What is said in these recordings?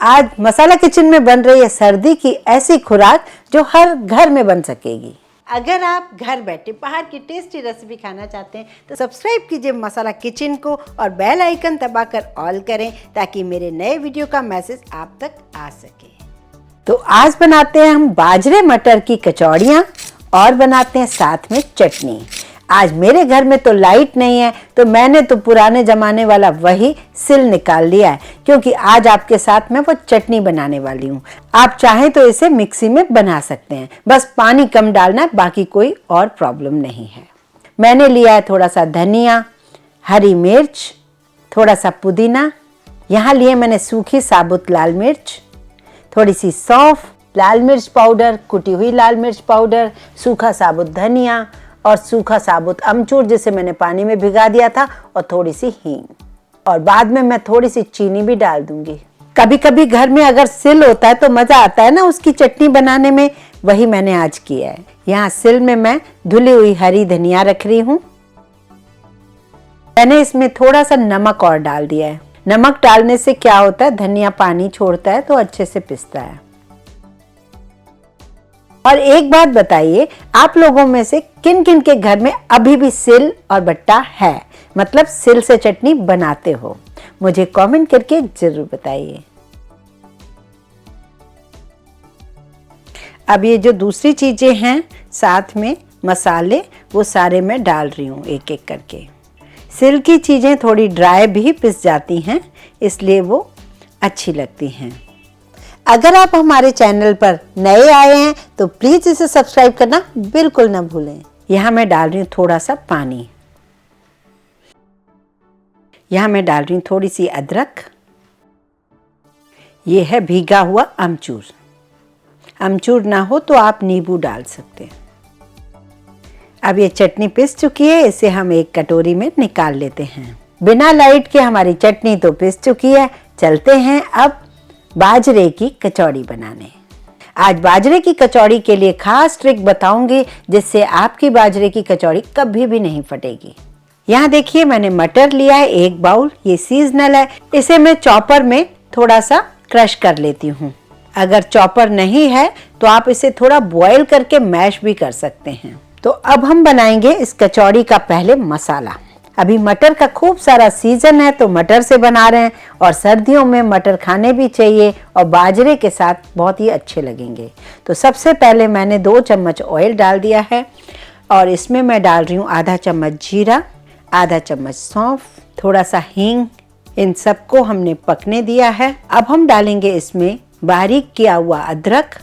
आज मसाला किचन में बन रही है सर्दी की ऐसी खुराक जो हर घर में बन सकेगी। अगर आप घर बैठे बाहर की टेस्टी रेसिपी खाना चाहते हैं तो सब्सक्राइब कीजिए मसाला किचन को और बेल आइकन दबाकर ऑल करें ताकि मेरे नए वीडियो का मैसेज आप तक आ सके। तो आज बनाते हैं हम बाजरे मटर की कचौड़ियाँ और बनाते हैं साथ में चटनी। आज मेरे घर में तो लाइट नहीं है तो मैंने तो पुराने ज़माने वाला वही सिल निकाल लिया है क्योंकि आज आपके साथ में वो चटनी बनाने वाली हूँ। आप चाहें तो इसे मिक्सी में बना सकते हैं, बस पानी कम डालना है, बाकी कोई और प्रॉब्लम नहीं है। मैंने लिया है थोड़ा सा धनिया, हरी मिर्च, थोड़ा सा पुदीना, यहाँ लिए मैंने सूखी साबुत लाल मिर्च, थोड़ी सी सौंफ, लाल मिर्च पाउडर, कुटी हुई लाल मिर्च पाउडर, सूखा साबुत धनिया और सूखा साबुत अमचूर जिसे मैंने पानी में भिगा दिया था और थोड़ी सी हींग, और बाद में मैं थोड़ी सी चीनी भी डाल दूंगी। कभी कभी घर में अगर सिल होता है तो मज़ा आता है ना उसकी चटनी बनाने में, वही मैंने आज किया है। यहाँ सिल में मैं धुली हुई हरी धनिया रख रही हूँ। मैंने इसमें थोड़ा सा नमक और डाल दिया है। नमक डालने से क्या होता है, धनिया पानी छोड़ता है तो अच्छे से पिसता है। और एक बात बताइए, आप लोगों में से किन किन के घर में अभी भी सिल और बट्टा है, मतलब सिल से चटनी बनाते हो, मुझे कमेंट करके जरूर बताइए। अब ये जो दूसरी चीजें हैं साथ में मसाले, वो सारे मैं डाल रही हूँ एक एक करके। सिल की चीजें थोड़ी ड्राई भी पिस जाती हैं, इसलिए वो अच्छी लगती हैं। अगर आप हमारे चैनल पर नए आए हैं तो प्लीज़ इसे सब्सक्राइब करना बिल्कुल ना भूलें। यहाँ मैं डाल रही हूँ थोड़ा सा पानी। यहाँ मैं डाल रही हूँ थोड़ी सी अदरक। ये है भीगा हुआ अमचूर। अमचूर ना हो तो आप नींबू डाल सकते हैं। अब ये चटनी पिस चुकी है, इसे हम एक कटोरी में निकाल लेते हैं। बिना लाइट के हमारी चटनी तो पिस चुकी है। चलते हैं अब बाजरे की कचौड़ी बनाने। आज बाजरे की कचौड़ी के लिए खास ट्रिक बताऊंगी जिससे आपकी बाजरे की कचौड़ी कभी भी नहीं फटेगी। यहाँ देखिए मैंने मटर लिया है 1 बाउल, ये सीजनल है। इसे मैं चॉपर में थोड़ा सा क्रश कर लेती हूँ। अगर चॉपर नहीं है तो आप इसे थोड़ा बॉयल करके मैश भी कर सकते हैं। तो अब हम बनाएंगे इस कचौड़ी का पहले मसाला। अभी मटर का खूब सारा सीजन है तो मटर से बना रहे हैं, और सर्दियों में मटर खाने भी चाहिए और बाजरे के साथ बहुत ही अच्छे लगेंगे। तो सबसे पहले मैंने 2 चम्मच ऑयल डाल दिया है और इसमें मैं डाल रही हूँ आधा चम्मच जीरा, आधा चम्मच सौंफ, थोड़ा सा हींग। इन सबको हमने पकने दिया है। अब हम डालेंगे इसमें बारीक किया हुआ अदरक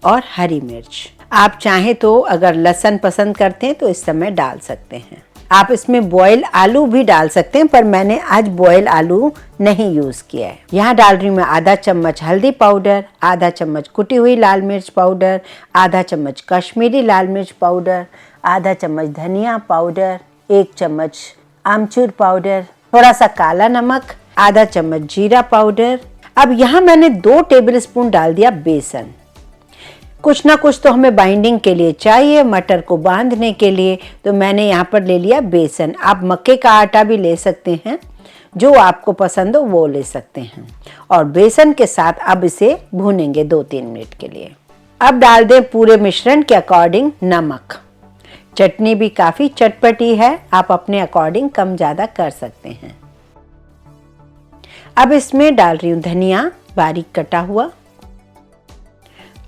और हरी मिर्च। आप चाहें तो अगर लहसुन पसंद करते हैं तो इस समय डाल सकते हैं। आप इसमें बॉयल आलू भी डाल सकते हैं, पर मैंने आज बॉयल आलू नहीं यूज़ किया है। यहाँ डाल रही हूँ मैं आधा चम्मच हल्दी पाउडर, आधा चम्मच कुटी हुई लाल मिर्च पाउडर, आधा चम्मच कश्मीरी लाल मिर्च पाउडर, आधा चम्मच धनिया पाउडर, 1 चम्मच आमचूर पाउडर, थोड़ा सा काला नमक, आधा चम्मच जीरा पाउडर। अब यहाँ मैंने 2 टेबलस्पून डाल दिया बेसन। कुछ ना कुछ तो हमें बाइंडिंग के लिए चाहिए, मटर को बांधने के लिए, तो मैंने यहाँ पर ले लिया बेसन। आप मक्के का आटा भी ले सकते हैं, जो आपको पसंद हो वो ले सकते हैं। और बेसन के साथ अब इसे भूनेंगे 2-3 मिनट के लिए। अब डाल दें पूरे मिश्रण के अकॉर्डिंग नमक। चटनी भी काफ़ी चटपटी है, आप अपने अकॉर्डिंग कम ज़्यादा कर सकते हैं। अब इसमें डाल रही हूँ धनिया बारीक कटा हुआ।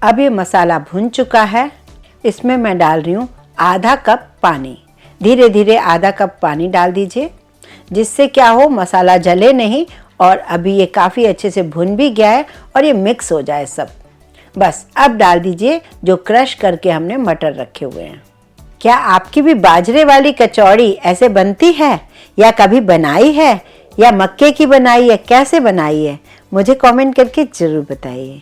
अब ये मसाला भुन चुका है, इसमें मैं डाल रही हूँ आधा कप पानी। धीरे धीरे आधा कप पानी डाल दीजिए, जिससे क्या हो मसाला जले नहीं, और अभी ये काफ़ी अच्छे से भुन भी गया है और ये मिक्स हो जाए सब। बस अब डाल दीजिए जो क्रश करके हमने मटर रखे हुए हैं। क्या आपकी भी बाजरे वाली कचौड़ी ऐसे बनती है, या कभी बनाई है, या मक्के की बनाई है, कैसे बनाई है, मुझे कमेंट करके ज़रूर बताइए।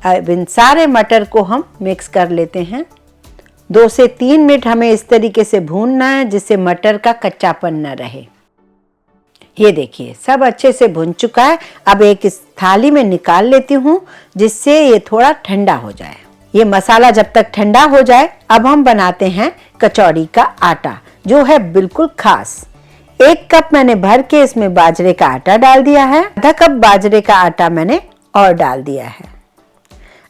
अब इन सारे मटर को हम मिक्स कर लेते हैं। 2 से 3 मिनट हमें इस तरीके से भूनना है जिससे मटर का कच्चापन न रहे। ये देखिए सब अच्छे से भुन चुका है। अब एक इस थाली में निकाल लेती हूँ जिससे ये थोड़ा ठंडा हो जाए। ये मसाला जब तक ठंडा हो जाए, अब हम बनाते हैं कचौड़ी का आटा, जो है बिल्कुल खास। 1 कप मैंने भर के इसमें बाजरे का आटा डाल दिया है। आधा कप बाजरे का आटा मैंने और डाल दिया है।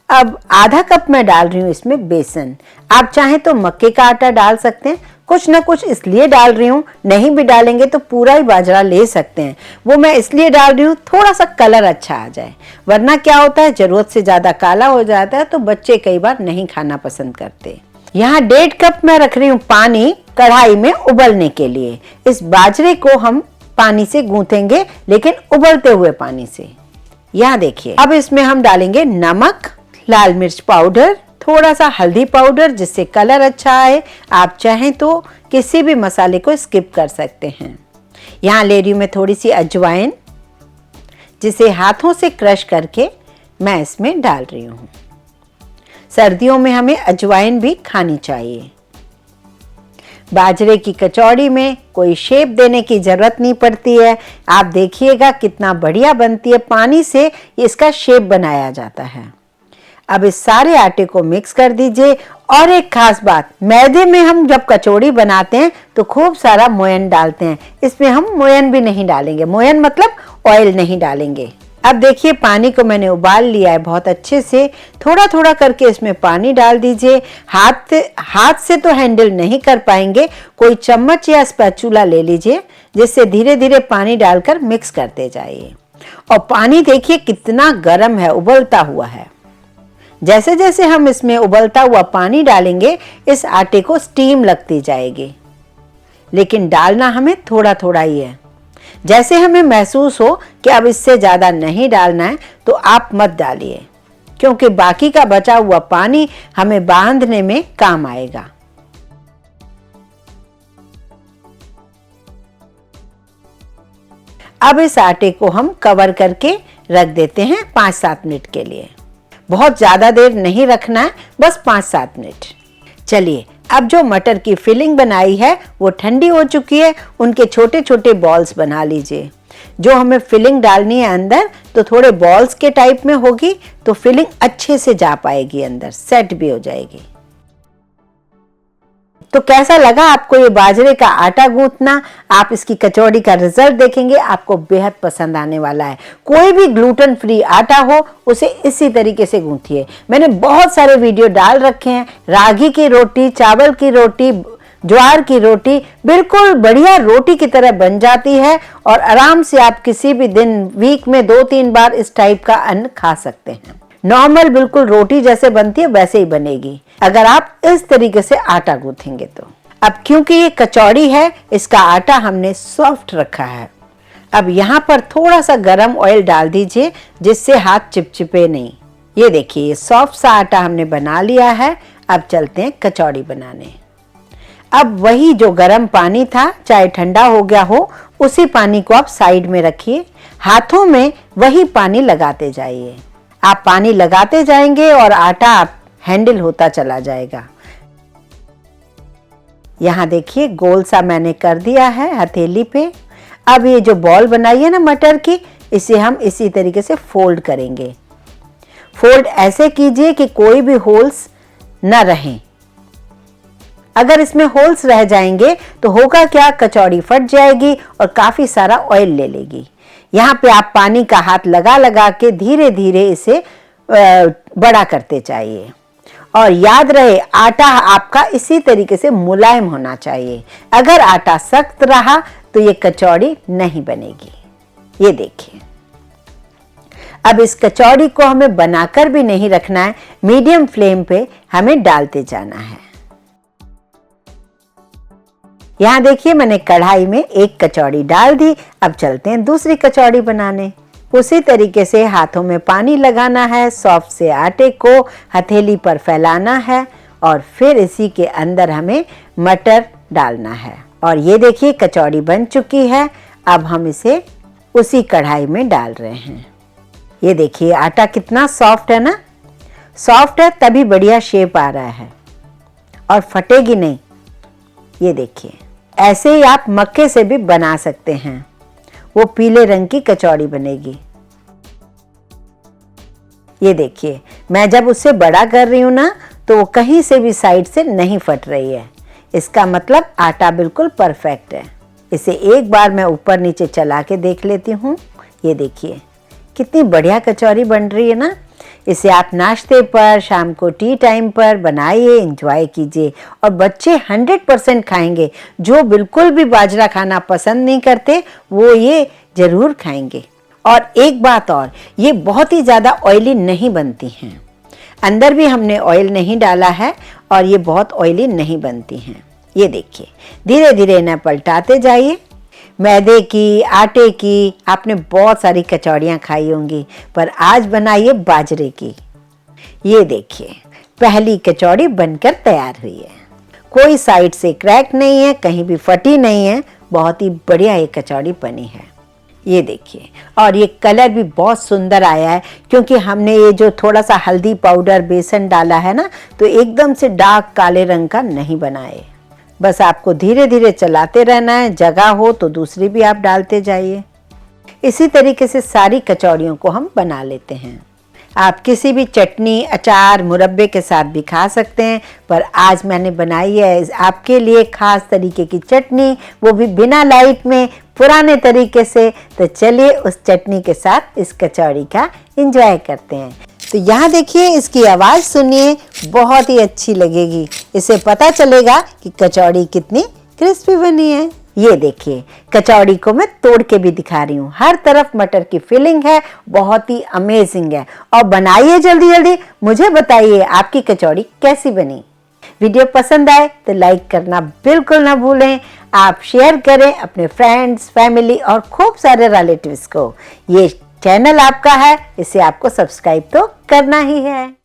अब आधा कप मैं डाल रही हूँ इसमें बेसन। आप चाहें तो मक्के का आटा डाल सकते हैं, कुछ ना कुछ इसलिए डाल रही हूँ, नहीं भी डालेंगे तो पूरा ही बाजरा ले सकते हैं। वो मैं इसलिए डाल रही हूँ थोड़ा सा कलर अच्छा आ जाए, वरना क्या होता है जरूरत से ज़्यादा काला हो जाता है तो बच्चे कई बार नहीं खाना पसंद करते। यहाँ 1.5 कप मैं रख रही हूँ पानी कढ़ाई में उबलने के लिए। इस बाजरे को हम पानी से गूंथेंगे, लेकिन उबलते हुए पानी से। यहाँ देखिए, अब इसमें हम डालेंगे नमक, लाल मिर्च पाउडर, थोड़ा सा हल्दी पाउडर जिससे कलर अच्छा आए। आप चाहें तो किसी भी मसाले को स्किप कर सकते हैं। यहाँ ले रही हूँ मैं थोड़ी सी अजवाइन, जिसे हाथों से क्रश करके मैं इसमें डाल रही हूँ। सर्दियों में हमें अजवाइन भी खानी चाहिए। बाजरे की कचौड़ी में कोई शेप देने की जरूरत नहीं पड़ती है। आप देखिएगा कितना बढ़िया बनती है, पानी से इसका शेप बनाया जाता है। अब इस सारे आटे को मिक्स कर दीजिए। और एक खास बात, मैदे में हम जब कचौड़ी बनाते हैं तो खूब सारा मोयन डालते हैं, इसमें हम मोयन भी नहीं डालेंगे। मोयन मतलब ऑयल नहीं डालेंगे। अब देखिए पानी को मैंने उबाल लिया है बहुत अच्छे से। थोड़ा थोड़ा करके इसमें पानी डाल दीजिए। हाथ से तो हैंडल नहीं कर पाएंगे, कोई चम्मच या स्पैचुला ले लीजिए, जिससे धीरे धीरे पानी डालकर मिक्स करते जाइए। और पानी देखिए कितना गर्म है, उबलता हुआ है। जैसे जैसे हम इसमें उबलता हुआ पानी डालेंगे इस आटे को स्टीम लगती जाएगी, लेकिन डालना हमें थोड़ा थोड़ा ही है। जैसे हमें महसूस हो कि अब इससे ज़्यादा नहीं डालना है तो आप मत डालिए, क्योंकि बाकी का बचा हुआ पानी हमें बांधने में काम आएगा। अब इस आटे को हम कवर करके रख देते हैं 5-7 मिनट के लिए। बहुत ज़्यादा देर नहीं रखना है, बस 5-7 मिनट। चलिए, अब जो मटर की फिलिंग बनाई है वो ठंडी हो चुकी है। उनके छोटे छोटे बॉल्स बना लीजिए। जो हमें फिलिंग डालनी है अंदर, तो थोड़े बॉल्स के टाइप में होगी तो फिलिंग अच्छे से जा पाएगी, अंदर सेट भी हो जाएगी। तो कैसा लगा आपको ये बाजरे का आटा गूंथना? आप इसकी कचौड़ी का रिजल्ट देखेंगे, आपको बेहद पसंद आने वाला है। कोई भी ग्लूटेन फ्री आटा हो उसे इसी तरीके से गूंथिए। मैंने बहुत सारे वीडियो डाल रखे हैं। रागी की रोटी, चावल की रोटी, ज्वार की रोटी बिल्कुल बढ़िया रोटी की तरह बन जाती है और आराम से आप किसी भी दिन वीक में 2-3 बार इस टाइप का अन्न खा सकते हैं। नॉर्मल बिल्कुल रोटी जैसे बनती है वैसे ही बनेगी अगर आप इस तरीके से आटा गूंथेंगे तो। अब क्योंकि ये कचौड़ी है, इसका आटा हमने सॉफ्ट रखा है। अब यहाँ पर थोड़ा सा गरम ऑयल डाल दीजिए जिससे हाथ चिपचिपे नहीं। ये देखिए, ये सॉफ्ट सा आटा हमने बना लिया है। अब चलते हैं कचौड़ी बनाने। अब वही जो गरम पानी था, चाहे ठंडा हो गया हो, उसी पानी को आप साइड में रखिए। हाथों में वही पानी लगाते जाइए। आप पानी लगाते जाएंगे और आटा हैंडल होता चला जाएगा। यहाँ देखिए गोल सा मैंने कर दिया है हथेली पे। अब ये जो बॉल बनाई है ना मटर की, इसे हम इसी तरीके से फोल्ड करेंगे। फोल्ड ऐसे कीजिए कि कोई भी होल्स न रहें। अगर इसमें होल्स रह जाएंगे तो होगा क्या, कचौड़ी फट जाएगी और काफी सारा ऑयल ले लेगी। यहाँ पे आप पानी का हाथ लगा लगा के धीरे धीरे इसे बड़ा करते जाइए। और याद रहे, आटा आपका इसी तरीके से मुलायम होना चाहिए। अगर आटा सख्त रहा तो ये कचौड़ी नहीं बनेगी। ये देखिए, अब इस कचौड़ी को हमें बनाकर भी नहीं रखना है, मीडियम फ्लेम पे हमें डालते जाना है। यहाँ देखिए, मैंने कढ़ाई में एक कचौड़ी डाल दी। अब चलते हैं दूसरी कचौड़ी बनाने। उसी तरीके से हाथों में पानी लगाना है, सॉफ्ट से आटे को हथेली पर फैलाना है और फिर इसी के अंदर हमें मटर डालना है। और ये देखिए कचौड़ी बन चुकी है। अब हम इसे उसी कढ़ाई में डाल रहे हैं। ये देखिए आटा कितना सॉफ्ट है ना, सॉफ्ट है तभी बढ़िया शेप आ रहा है और फटेगी नहीं। ये देखिए, ऐसे ही आप मक्के से भी बना सकते हैं, वो पीले रंग की कचौड़ी बनेगी। ये देखिए, मैं जब उससे बड़ा कर रही हूँ ना, तो वो कहीं से भी साइड से नहीं फट रही है। इसका मतलब आटा बिल्कुल परफेक्ट है। इसे एक बार मैं ऊपर नीचे चला के देख लेती हूँ। ये देखिए कितनी बढ़िया कचौरी बन रही है ना। इसे आप नाश्ते पर, शाम को टी टाइम पर बनाइए, एंजॉय कीजिए और बच्चे 100% खाएंगे। जो बिल्कुल भी बाजरा खाना पसंद नहीं करते वो ये ज़रूर खाएंगे। और एक बात और, ये बहुत ही ज़्यादा ऑयली नहीं बनती हैं। अंदर भी हमने ऑयल नहीं डाला है और ये बहुत ऑयली नहीं बनती हैं। ये देखिए, धीरे धीरे इन्हें पलटाते जाइए। मैदे की, आटे की आपने बहुत सारी कचौड़ियाँ खाई होंगी, पर आज बनाइए बाजरे की। ये देखिए, पहली कचौड़ी बनकर तैयार हुई है। कोई साइड से क्रैक नहीं है, कहीं भी फटी नहीं है, बहुत ही बढ़िया ये कचौड़ी बनी है। ये देखिए, और ये कलर भी बहुत सुंदर आया है, क्योंकि हमने ये जो थोड़ा सा हल्दी पाउडर, बेसन डाला है ना, तो एकदम से डार्क काले रंग का नहीं बना है। बस आपको धीरे धीरे चलाते रहना है, जगह हो तो दूसरी भी आप डालते जाइए। इसी तरीके से सारी कचौड़ियों को हम बना लेते हैं। आप किसी भी चटनी, अचार, मुरब्बे के साथ भी खा सकते हैं, पर आज मैंने बनाई है आपके लिए खास तरीके की चटनी, वो भी बिना लाइट में, पुराने तरीके से। तो चलिए उस चटनी के साथ इस कचौड़ी का एंजॉय करते हैं। तो यहाँ देखिए, इसकी आवाज़ सुनिए, बहुत ही अच्छी लगेगी। इससे पता चलेगा कि कचौड़ी कितनी क्रिस्पी बनी है। ये देखिए, कचौड़ी को मैं तोड़ के भी दिखा रही हूँ। हर तरफ मटर की फिलिंग है, बहुत ही अमेजिंग है। और बनाइए जल्दी जल्दी, मुझे बताइए आपकी कचौड़ी कैसी बनी। वीडियो पसंद आए तो लाइक करना बिल्कुल ना भूलें। आप शेयर करें अपने फ्रेंड्स, फैमिली और खूब सारे रिलेटिव्स को। ये चैनल आपका है, इसे आपको सब्सक्राइब तो करना ही है।